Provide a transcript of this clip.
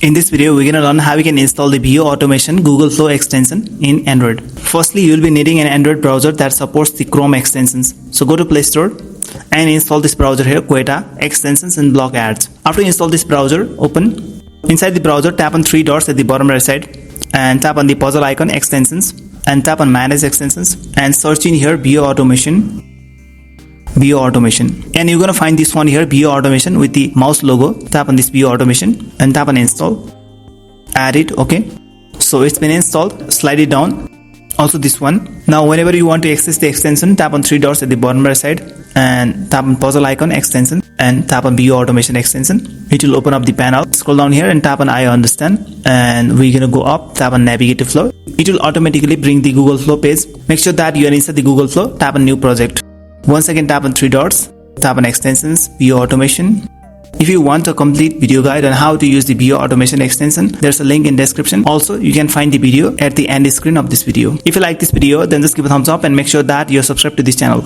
In this video, we're gonna learn how we can install the BO Automation Google Flow extension in Android. Firstly, you'll be needing an Android browser that supports the Chrome extensions. So go to Play Store and install this browser here, Quetta Extensions and Block Ads. After you install this browser, open. Inside the browser, tap on three dots at the bottom right side and tap on the puzzle icon Extensions and tap on Manage Extensions and search in here BO Automation. BO Automation, and you're gonna find this one here, BO Automation, with the mouse logo. Tap on this BO Automation and tap on install. Add it. Okay, so it's been installed. Slide it down. Also this one. Now whenever you want to access the extension, tap on three dots at the bottom right side and tap on puzzle icon Extension and tap on BO Automation extension. It will open up the panel. Scroll down here and tap on I understand, and we're gonna go up. Tap on Navigate to Flow. It will automatically bring the Google Flow page. Make sure that you are inside the Google Flow. Tap on New Project. Once again, tap on three dots, tap on Extensions, BO Automation. If you want a complete video guide on how to use the BO Automation extension, there's a link in description. Also, you can find the video at the end screen of this video. If you like this video, then just give a thumbs up and make sure that you're subscribed to this channel.